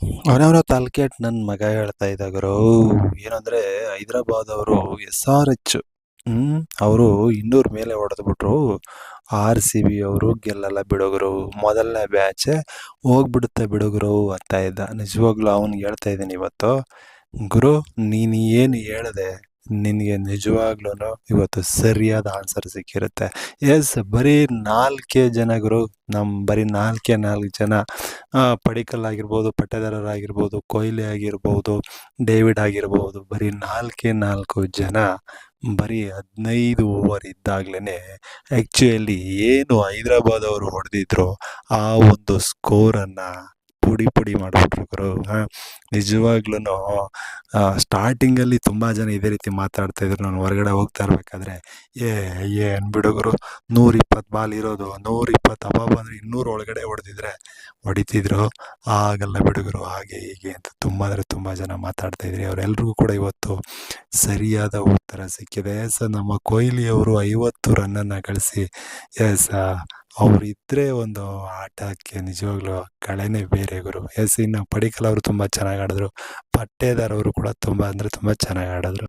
ಅವನವನ ತಲ್ಕೆಟ್ ನನ್ನ ಮಗ ಹೇಳ್ತಾ ಇದ್ದ ಗುರು. ಏನಂದ್ರೆ ಹೈದರಾಬಾದ್ ಅವರು SRH ಅವರು 200 ಮೇಲೆ ಹೊಡೆದ್ಬಿಟ್ರು. RCB ಅವರು ಗೆಲ್ಲಲ್ಲ ಬಿಡುಗರು, ಮೊದಲನೇ ಬ್ಯಾಚೆ ಹೋಗ್ಬಿಡುತ್ತೆ ಬಿಡುಗರು ಅಂತ ಇದ್ದ. ನಿಜವಾಗ್ಲೂ ಅವ್ನಿಗೆ ಹೇಳ್ತಾ ಇದ್ದೀನಿ ಇವತ್ತು, ಗುರು ನೀನು ಏನು ಹೇಳಿದೆ ನಿನಗೆ ನಿಜವಾಗ್ಲೂ ಇವತ್ತು ಸರಿಯಾದ ಆನ್ಸರ್ ಸಿಕ್ಕಿರುತ್ತೆ. ಎಸ್, ಬರೀ 4 ಜನ ಗುರು, ಬರೀ 4 ಜನ. ಪಡಿಕ್ಕಲ್ ಆಗಿರ್ಬೋದು, ಪಟ್ಟೇದಾರರಾಗಿರ್ಬೋದು, ಕೊಹ್ಲಿ ಆಗಿರ್ಬೋದು, ಡೇವಿಡ್ ಆಗಿರ್ಬೋದು, ಬರೀ 4 ಜನ ಬರೀ 15 ಓವರ್ ಇದ್ದಾಗ್ಲೇ ಆ್ಯಕ್ಚುಲಿ ಏನು ಹೈದರಾಬಾದ್ ಅವರು ಹೊಡೆದಿದ್ರು ಆ ಒಂದು ಸ್ಕೋರನ್ನು ಪುಡಿ ಮಾಡಿಬಿಟ್ರು ಗುರು. ನಿಜವಾಗ್ಲೂ ಸ್ಟಾರ್ಟಿಂಗಲ್ಲಿ ತುಂಬ ಜನ ಇದೇ ರೀತಿ ಮಾತಾಡ್ತಾಯಿದ್ರು. ನಾನು ಹೊರಗಡೆ ಹೋಗ್ತಾ ಇರಬೇಕಾದ್ರೆ, ಏನು ಬಿಡುಗರು, 120 ಬಾಲ್ ಇರೋದು, 120 ಅಬಾಬ್ ಅಂದರೆ 200 ಒಳಗಡೆ ಹೊಡೆದಿದ್ರೆ ಹೊಡಿತಿದ್ರು, ಆಗಲ್ಲ ಬಿಡುಗರು, ಹಾಗೆ ಹೀಗೆ ಅಂತ ತುಂಬ ಜನ ಮಾತಾಡ್ತಾಯಿದ್ರಿ. ಅವರೆಲ್ರಿಗೂ ಕೂಡ ಇವತ್ತು ಸರಿಯಾದ ಉತ್ತರ ಸಿಕ್ಕಿದೆ. ನಮ್ಮ ಕೊಹ್ಲಿ ಅವರು 50 ರನ್ನನ್ನು ಗಳಿಸಿ, ಅವರಿದ್ದರೆ ಒಂದು ಆಟಕ್ಕೆ ನಿಜವಾಗ್ಲೂ ಕಳೆನೇ ಬೇರೆ ಗುರು. ಇನ್ನು ಪಡಿಕ್ಕಲ್ ಅವರು ತುಂಬ ಚೆನ್ನಾಗಿ ಆಡಿದ್ರು, ಪಟ್ಟೇದಾರ್ ಅವರು ಕೂಡ ತುಂಬ ಅಂದರೆ ತುಂಬ ಚೆನ್ನಾಗಿ ಆಡಿದ್ರು.